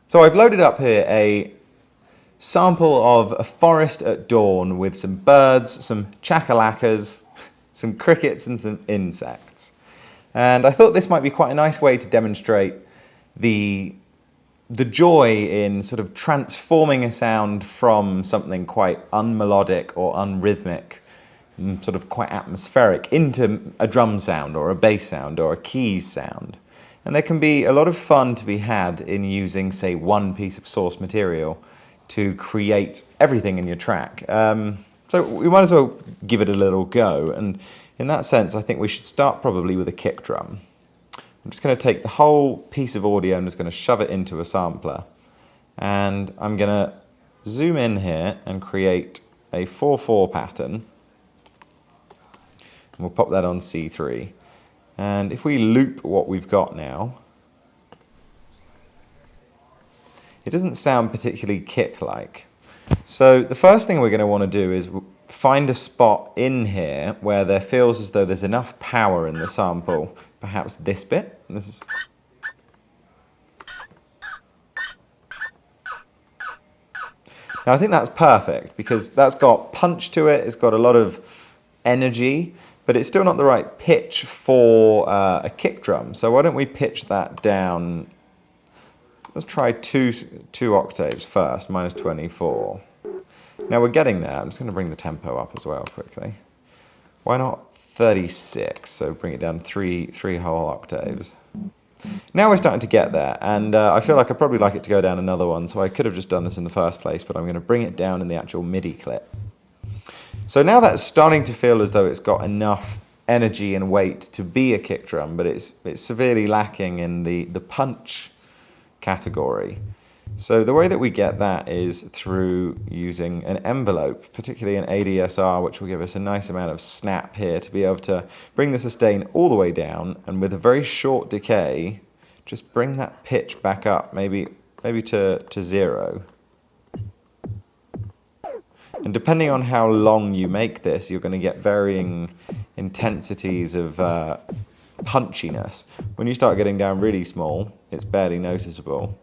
So I've loaded up here a sample of a forest at dawn with some birds, some chackalackas, some crickets and some insects. And I thought this might be quite a nice way to demonstrate the joy in sort of transforming a sound from something quite unmelodic or unrhythmic, sort of quite atmospheric, into a drum sound or a bass sound or a keys sound. And there can be a lot of fun to be had in using, say, one piece of source material to create everything in your track. So we might as well give it a little go. And in that sense, I think we should start probably with a kick drum. I'm just going to take the whole piece of audio and just going to shove it into a sampler. And I'm going to zoom in here and create a 4/4 pattern. And we'll pop that on C3. And if we loop what we've got now, it doesn't sound particularly kick-like. So the first thing we're going to want to do is find a spot in here where there feels as though there's enough power in the sample. Perhaps this bit. This is. Now I think that's perfect because that's got punch to it, it's got a lot of energy, but it's still not the right pitch for a kick drum. So why don't we pitch that down? Let's try two octaves first, -24. Now we're getting there. I'm just going to bring the tempo up as well quickly. Why not 36? So bring it down three whole octaves. Now we're starting to get there, and I feel like I'd probably like it to go down another one, so I could have just done this in the first place, but I'm going to bring it down in the actual MIDI clip. So now that's starting to feel as though it's got enough energy and weight to be a kick drum, but it's severely lacking in the punch category. So the way that we get that is through using an envelope, particularly an ADSR, which will give us a nice amount of snap here to be able to bring the sustain all the way down, and with a very short decay, just bring that pitch back up, maybe to 0. And depending on how long you make this, you're going to get varying intensities of punchiness. When you start getting down really small, it's barely noticeable.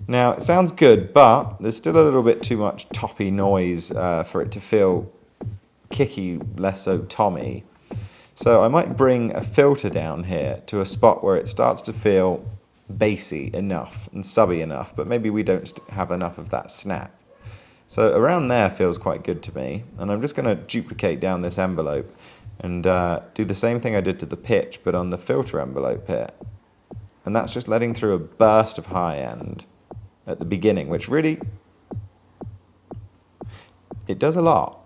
Now, it sounds good, but there's still a little bit too much toppy noise for it to feel kicky, less so tommy. So I might bring a filter down here to a spot where it starts to feel bassy enough and subby enough, but maybe we don't have enough of that snap. So around there feels quite good to me, and I'm just going to duplicate down this envelope and do the same thing I did to the pitch, but on the filter envelope here. And that's just letting through a burst of high end at the beginning, which really, it does a lot.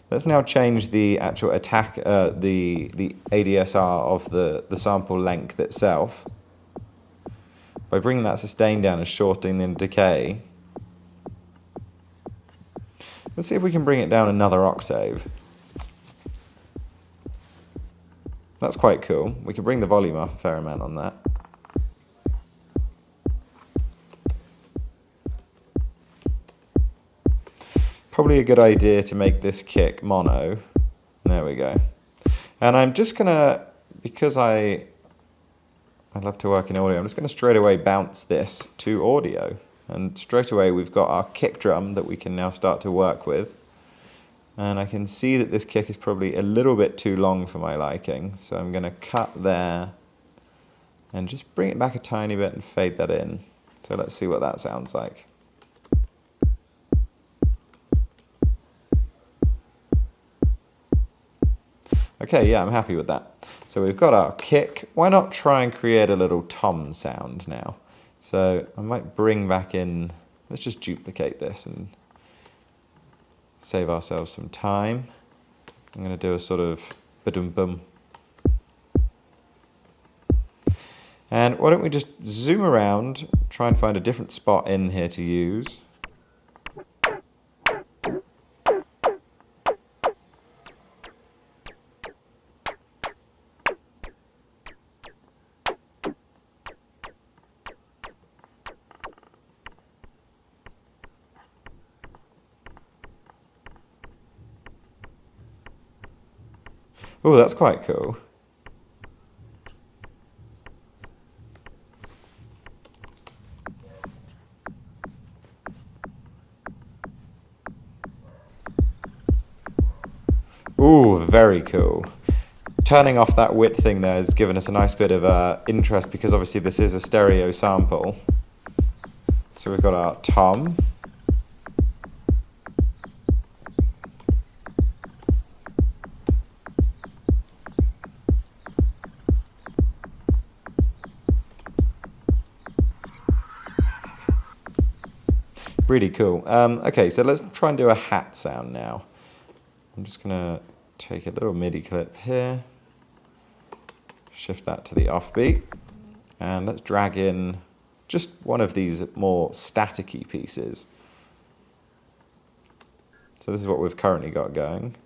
Let's now change the actual attack, the ADSR of the sample length itself by bringing that sustain down and shortening the decay. Let's see if we can bring it down another octave. That's quite cool. We can bring the volume up a fair amount on that. Probably a good idea to make this kick mono. There we go. And I'm just going to, because I love to work in audio, I'm just going to straight away bounce this to audio. And straight away we've got our kick drum that we can now start to work with. And I can see that this kick is probably a little bit too long for my liking. So I'm going to cut there and just bring it back a tiny bit and fade that in. So let's see what that sounds like. Okay, yeah, I'm happy with that. So we've got our kick. Why not try and create a little tom sound now? So I might bring back in, let's just duplicate this and save ourselves some time. I'm going to do a sort of ba-dum-bum. And why don't we just zoom around, try and find a different spot in here to use. Oh, that's quite cool. Ooh, very cool. Turning off that width thing there has given us a nice bit of interest, because obviously this is a stereo sample. So we've got our tom. Really cool. Okay, so let's try and do a hat sound now. I'm just gonna take a little MIDI clip here, shift that to the offbeat, and let's drag in just one of these more static-y pieces. So this is what we've currently got going.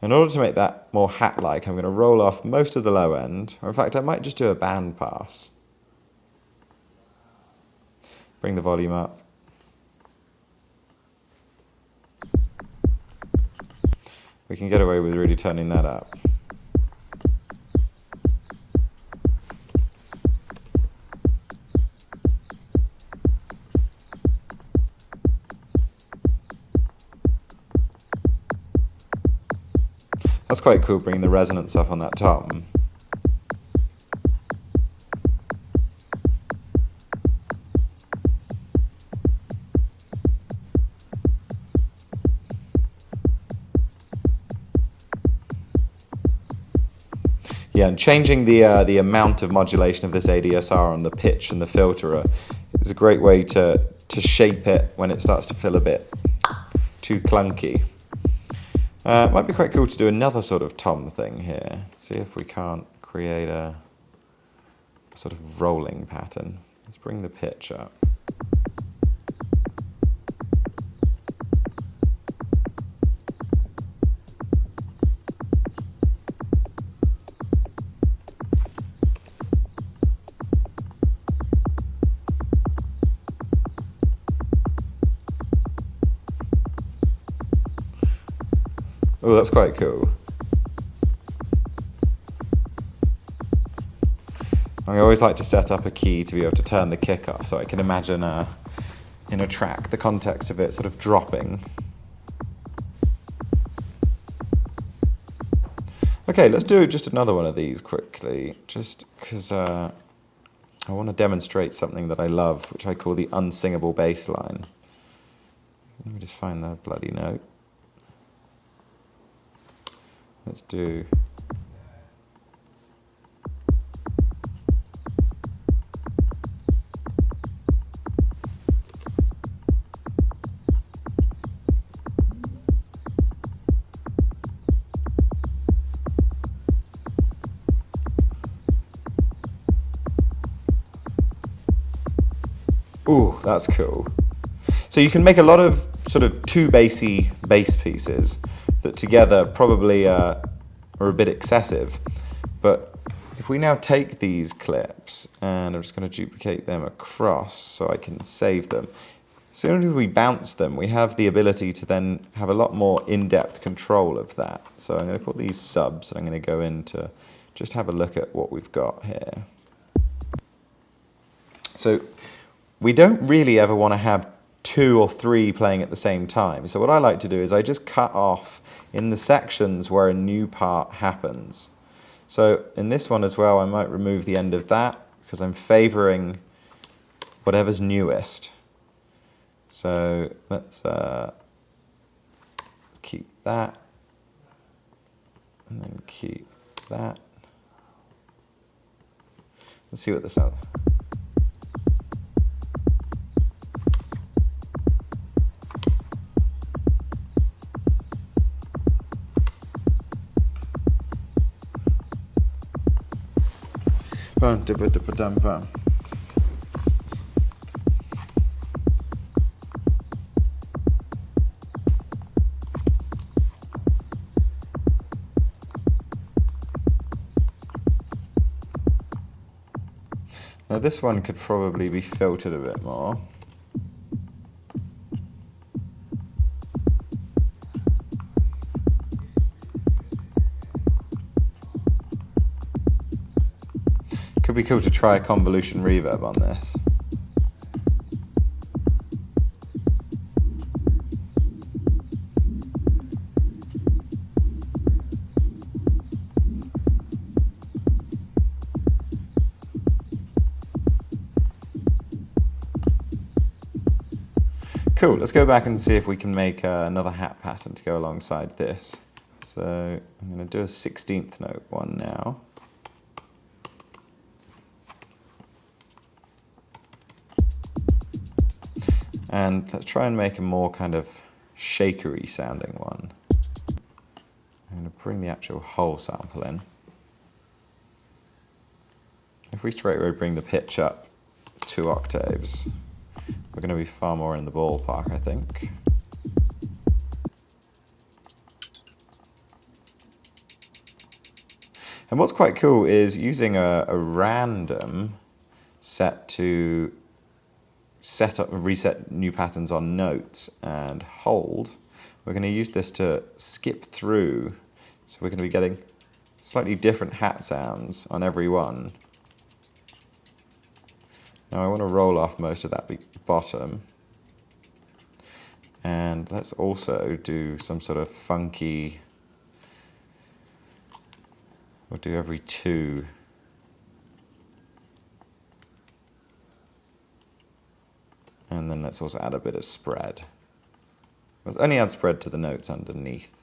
In order to make that more hat-like, I'm going to roll off most of the low end, or in fact I might just do a band pass. Bring the volume up. We can get away with really turning that up. That's quite cool, bringing the resonance up on that tom. Yeah, and changing the amount of modulation of this ADSR on the pitch and the filterer is a great way to shape it when it starts to feel a bit too clunky. It might be quite cool to do another sort of tom thing here. See if we can't create a sort of rolling pattern. Let's bring the pitch up. Oh, that's quite cool. I always like to set up a key to be able to turn the kick off, so I can imagine in a track the context of it sort of dropping. Okay, let's do just another one of these quickly, just because I want to demonstrate something that I love, which I call the Unsingable bass line. Let me just find the bloody note. Let's do... Ooh, that's cool. So you can make a lot of sort of two bassy bass pieces that together probably are a bit excessive. But if we now take these clips, and I'm just going to duplicate them across so I can save them. As soon as we bounce them, we have the ability to then have a lot more in-depth control of that. So I'm going to call these subs, and I'm going to go in to just have a look at what we've got here. So we don't really ever want to have 2 or 3 playing at the same time. So what I like to do is I just cut off in the sections where a new part happens. So in this one as well, I might remove the end of that because I'm favoring whatever's newest. So let's keep that, and then keep that. Let's see what this sounds. Now this one could probably be filtered a bit more. Could be cool to try a convolution reverb on this. Cool, let's go back and see if we can make another hat pattern to go alongside this. So I'm going to do a 16th note one now. And let's try and make a more kind of shakery sounding one. I'm going to bring the actual whole sample in. If we straight away bring the pitch up 2 octaves, we're going to be far more in the ballpark, I think. And what's quite cool is using a random set to set up and reset new patterns on notes and hold. We're going to use this to skip through, so we're going to be getting slightly different hat sounds on every one. Now I want to roll off most of that bottom, and let's also do some sort of funky, we'll do every 2. And then let's also add a bit of spread. Let's only add spread to the notes underneath.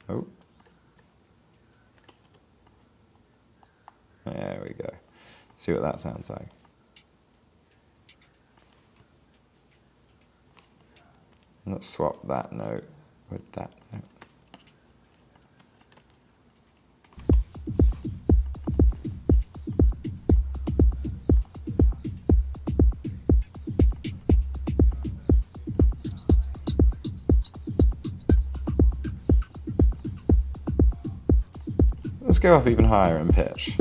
Oh. There we go. See what that sounds like. And let's swap that note with that note. Let's go up even higher in pitch.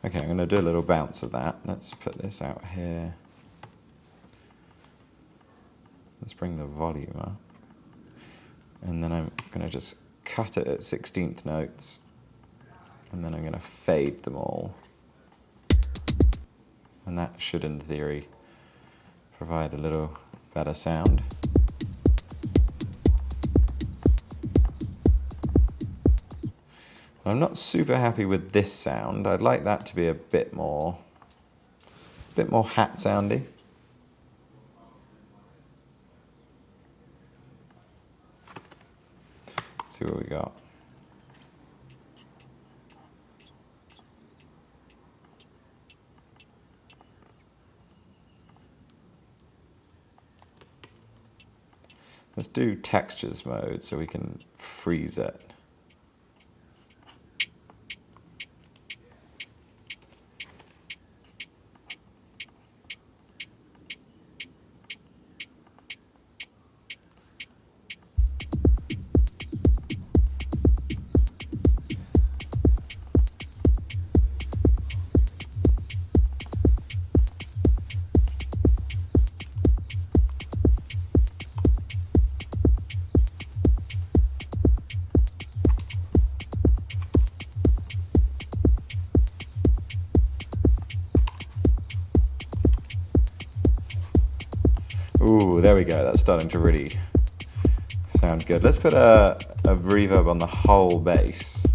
Okay, I'm going to do a little bounce of that. Let's put this out here. Let's bring the volume up. And then I'm going to just cut it at 16th notes. And then I'm going to fade them all. And that should, in theory, provide a little better sound. I'm not super happy with this sound. I'd like that to be a bit more hat soundy. See what we got. Let's do textures mode so we can freeze it. Ooh, there we go. That's starting to really sound good. Let's put a reverb on the whole bass.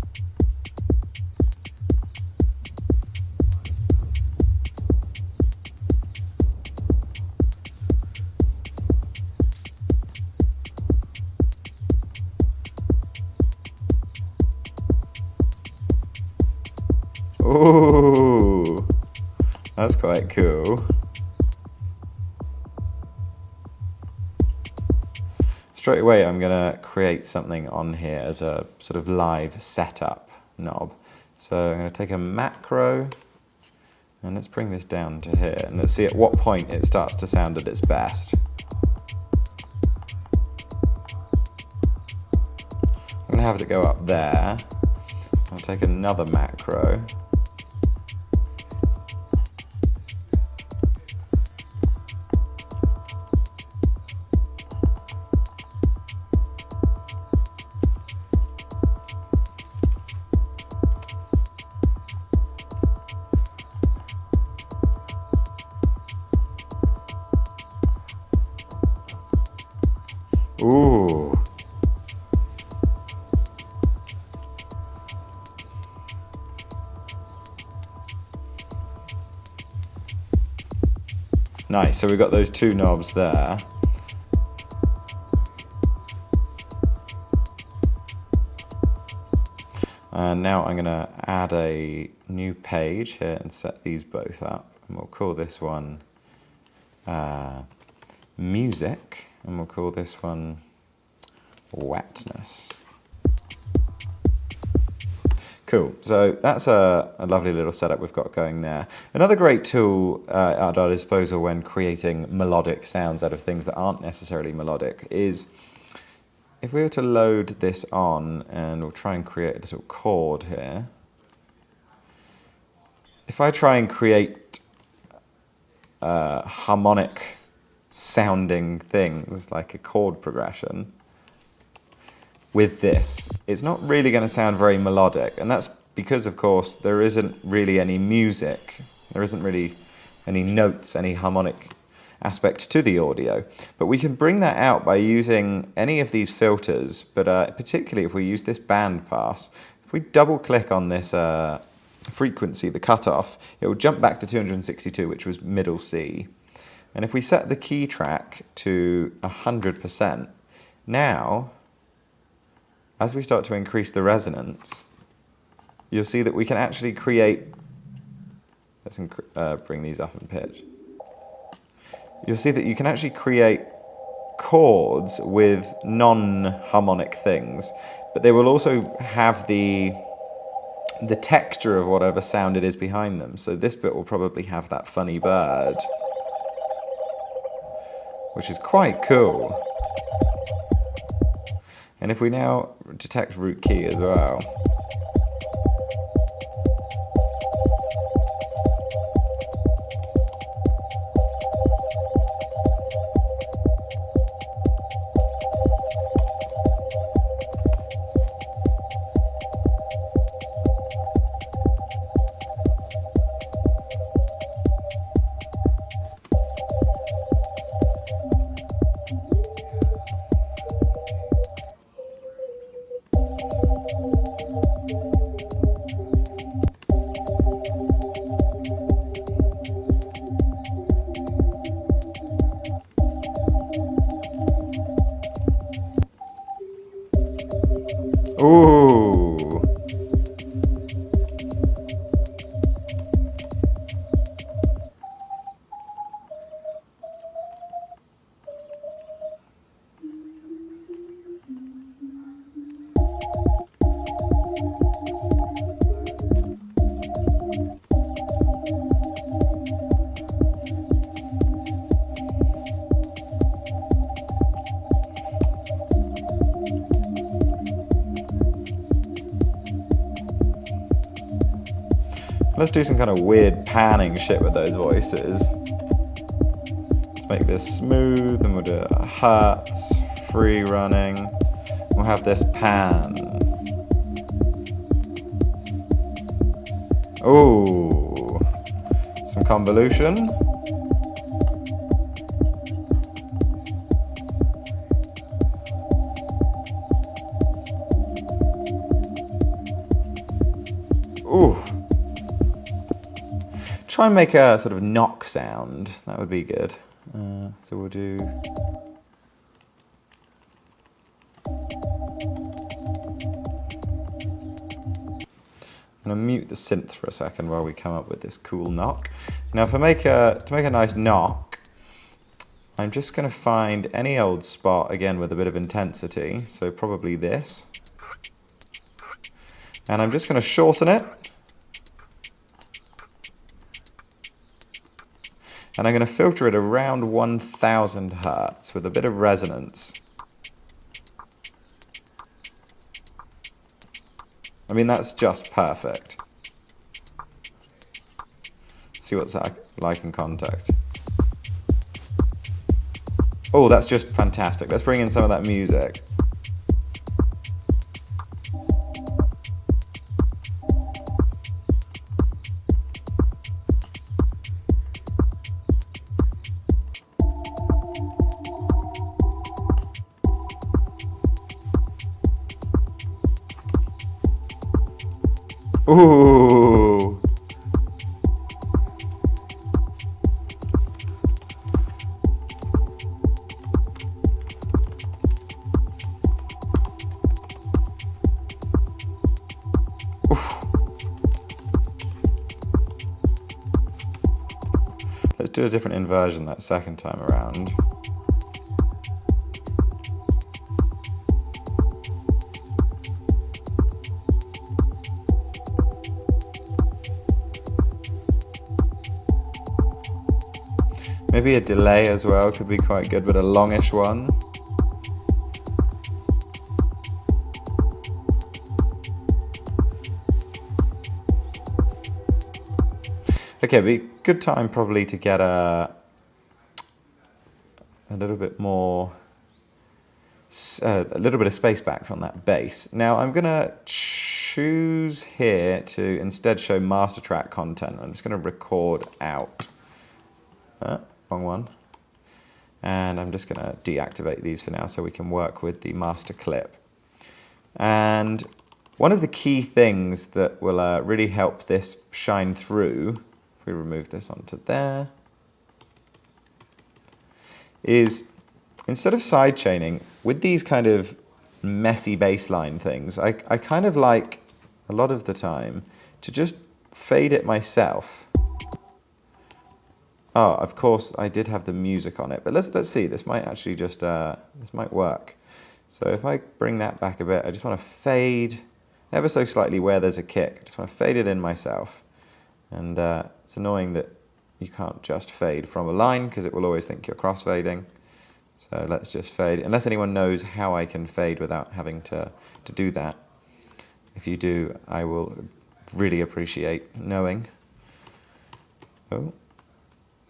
Ooh, that's quite cool. Straight away, I'm going to create something on here as a sort of live setup knob. So I'm going to take a macro, and let's bring this down to here, and let's see at what point it starts to sound at its best. I'm going to have it go up there. I'll take another macro. Ooh. Nice, so we've got those two knobs there. And now I'm going to add a new page here and set these both up. And we'll call this one music, and we'll call this one wetness. Cool, so that's a lovely little setup we've got going there. Another great tool at our disposal when creating melodic sounds out of things that aren't necessarily melodic is if we were to load this on, and we'll try and create a little chord here. If I try and create harmonic sounding things like a chord progression with this, it's not really going to sound very melodic, and that's because, of course, there isn't really any music, there isn't really any notes, any harmonic aspect to the audio. But we can bring that out by using any of these filters, but particularly if we use this band pass. If we double click on this frequency, the cutoff, it will jump back to 262, which was middle C. And if we set the key track to 100%, now, as we start to increase the resonance, you'll see that we can actually create, let's bring these up in pitch. You'll see that you can actually create chords with non-harmonic things, but they will also have the texture of whatever sound it is behind them. So this bit will probably have that funny bird, which is quite cool. And if we now detect root key as well, ooh. Let's do some kind of weird panning shit with those voices. Let's make this smooth, and we'll do hertz, free running. We'll have this pan. Ooh, some convolution. Ooh. Try and make a sort of knock sound. That would be good. So we'll do. I'm going to mute the synth for a second while we come up with this cool knock. Now, to make a nice knock, I'm just going to find any old spot again with a bit of intensity. So probably this, and I'm just going to shorten it. And I'm going to filter it around 1000 hertz with a bit of resonance. I mean, that's just perfect. See what's that like in context. Oh, that's just fantastic. Let's bring in some of that music. Ooh. Let's do a different inversion that second time around. Maybe a delay as well could be quite good, but a longish one. Okay, be a good time probably to get a little bit more, a little bit of space back from that bass. Now I'm gonna choose here to instead show master track content. I'm just gonna record out. Wrong one. And I'm just gonna deactivate these for now so we can work with the master clip. And one of the key things that will really help this shine through, if we remove this onto there, is instead of sidechaining, with these kind of messy bassline things, I kind of like, a lot of the time, to just fade it myself. Oh, of course, I did have the music on it, but let's see, this might actually just, this might work. So if I bring that back a bit, I just want to fade ever so slightly where there's a kick. I just want to fade it in myself. And it's annoying that you can't just fade from a line because it will always think you're crossfading. So let's just fade, unless anyone knows how I can fade without having to do that. If you do, I will really appreciate knowing. Oh,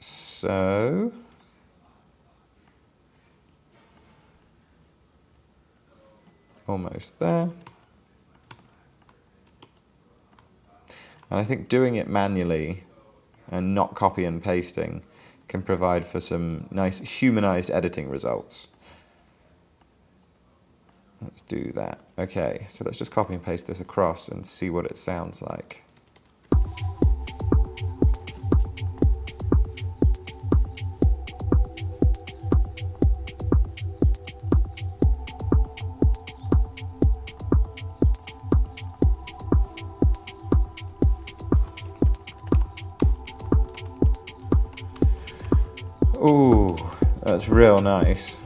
so almost there. And I think doing it manually and not copy and pasting can provide for some nice humanized editing results. Let's do that. Okay, so let's just copy and paste this across and see what it sounds like. Ooh, that's real nice.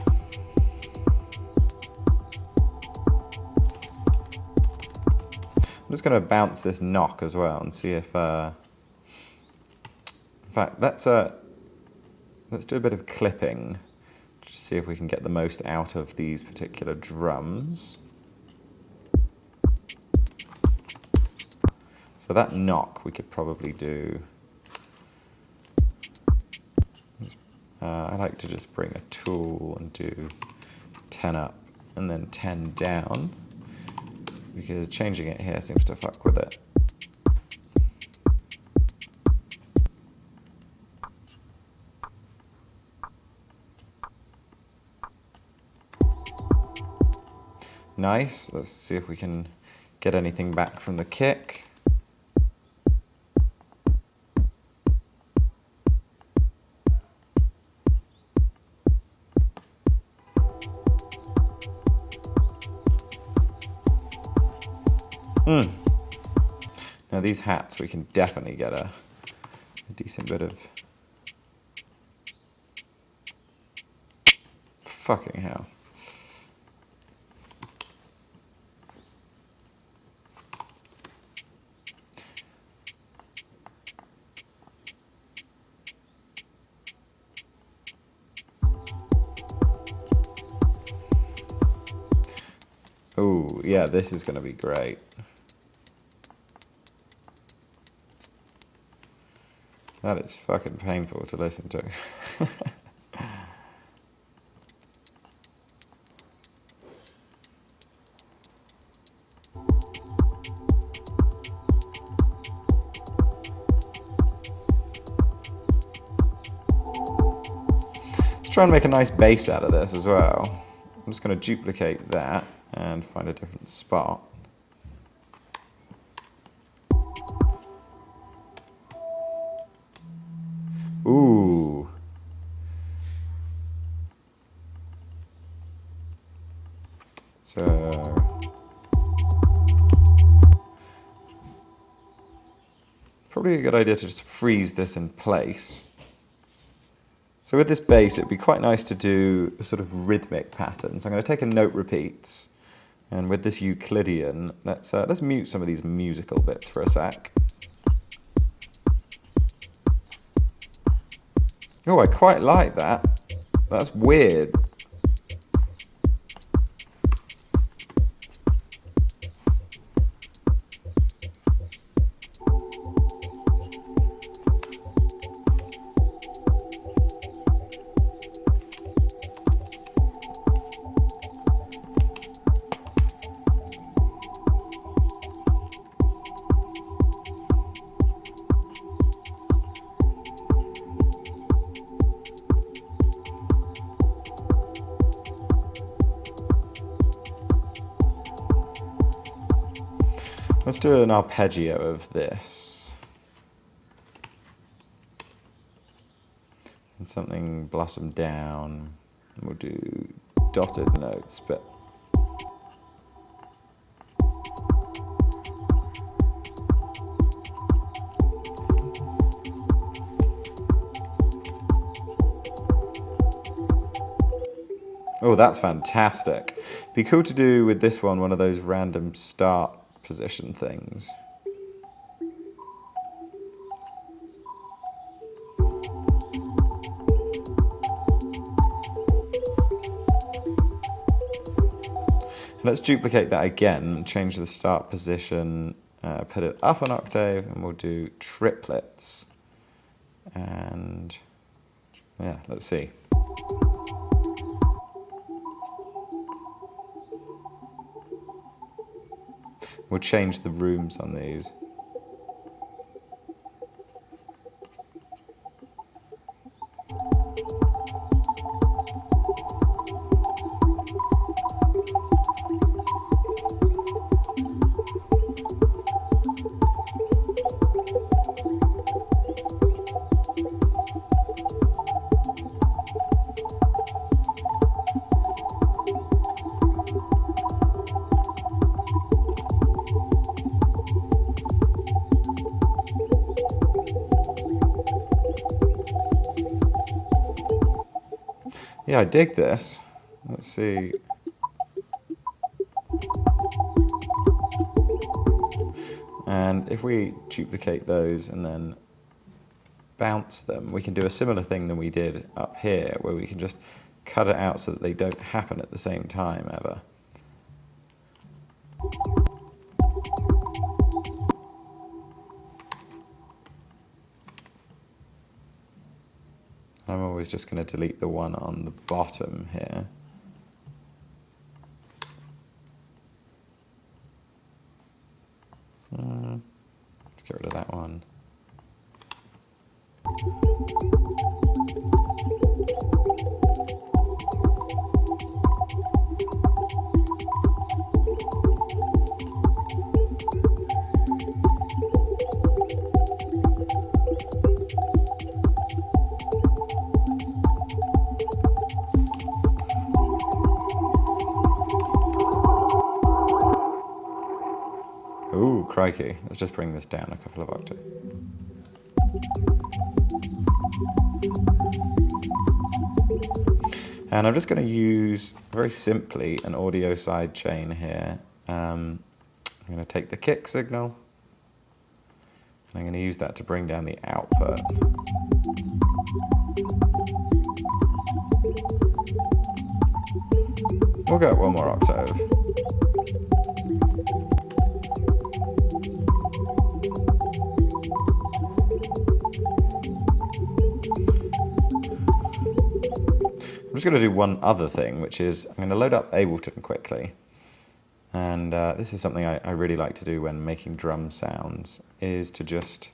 I'm just going to bounce this knock as well and see if, in fact, let's do a bit of clipping, just to see if we can get the most out of these particular drums. So that knock we could probably do. I like to just bring a tool and do 10 up and then 10 down, because changing it here seems to fuck with it. Nice, let's see if we can get anything back from the kick. Now these hats, we can definitely get a decent bit of... Fucking hell. Oh, yeah, this is going to be great. That is fucking painful to listen to. Let's try and make a nice bass out of this as well. I'm just going to duplicate that and find a different spot. So probably a good idea to just freeze this in place. So with this bass, it'd be quite nice to do a sort of rhythmic pattern. So I'm going to take a note repeats, and with this Euclidean, let's mute some of these musical bits for a sec. Oh, I quite like that. That's weird. Let's do an arpeggio of this. And something blossom down. We'll do dotted notes, but oh, that's fantastic. Be cool to do with this one of those random start position things. Let's duplicate that again, change the start position, put it up an octave, and we'll do triplets. And yeah, let's see. We'll change the rooms on these. Yeah, I dig this. Let's see. And if we duplicate those and then bounce them, we can do a similar thing than we did up here, where we can just cut it out so that they don't happen at the same time ever. I'm always just going to delete the one on the bottom here. Let's get rid of that one. Ooh, crikey. Let's just bring this down a couple of octaves. And I'm just going to use, very simply, an audio sidechain here. I'm going to take the kick signal, and I'm going to use that to bring down the output. We'll go up one more octave. I'm just going to do one other thing, which is I'm going to load up Ableton quickly. And this is something I really like to do when making drum sounds, is to just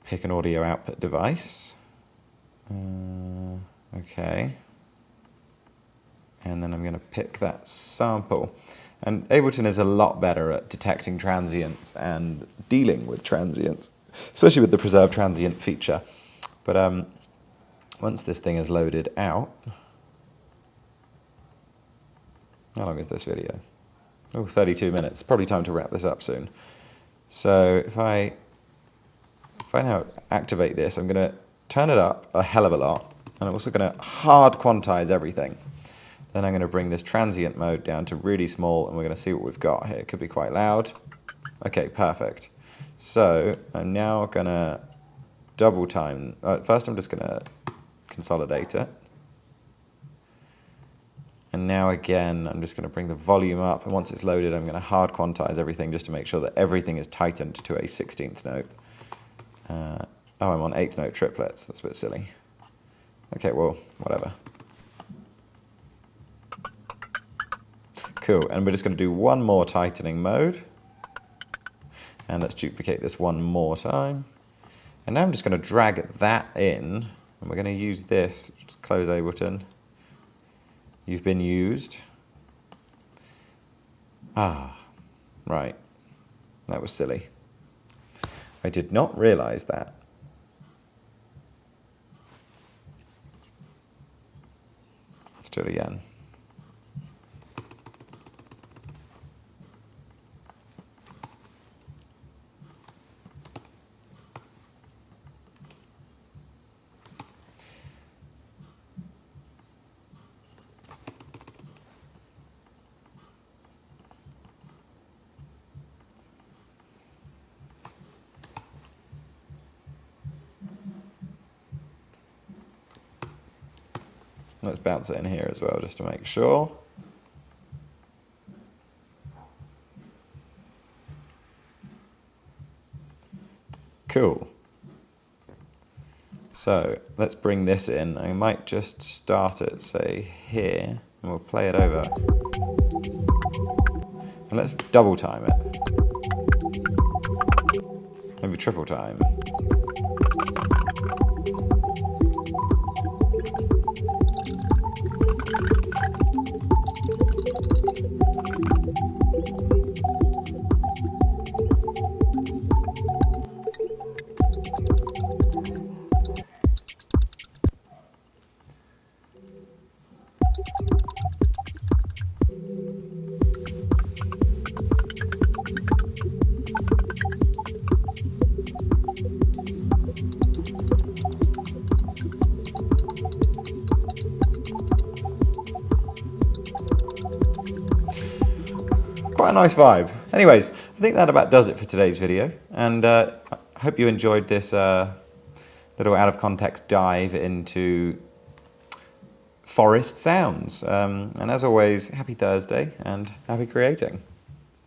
pick an audio output device. Okay. And then I'm going to pick that sample. And Ableton is a lot better at detecting transients and dealing with transients, especially with the preserve transient feature. But once this thing is loaded out, How long is this video? Oh, 32 minutes. Probably time to wrap this up soon. So if I now activate this, I'm going to turn it up a hell of a lot, and I'm also going to hard quantize everything. Then I'm going to bring this transient mode down to really small, and we're going to see what we've got here. It could be quite loud. Okay, perfect. So I'm now going to double time. First I'm just going to consolidate it. And now again, I'm just going to bring the volume up, and once it's loaded, I'm going to hard quantize everything just to make sure that everything is tightened to a 16th note. Oh, I'm on 8th note triplets. That's a bit silly. Okay, well, whatever. Cool, and we're just going to do one more tightening mode. And let's duplicate this one more time. And now I'm just going to drag that in, and we're going to use this. Just close Ableton. You've been used. Ah, right. That was silly. I did not realize that. Let's do it again. Let's bounce it in here as well, just to make sure. Cool. So let's bring this in. I might just start it, say, here, and we'll play it over. And let's double time it. Maybe triple time. Quite a nice vibe. Anyways, I think that about does it for today's video, and I hope you enjoyed this little out of context dive into forest sounds. And as always, happy Thursday and happy creating.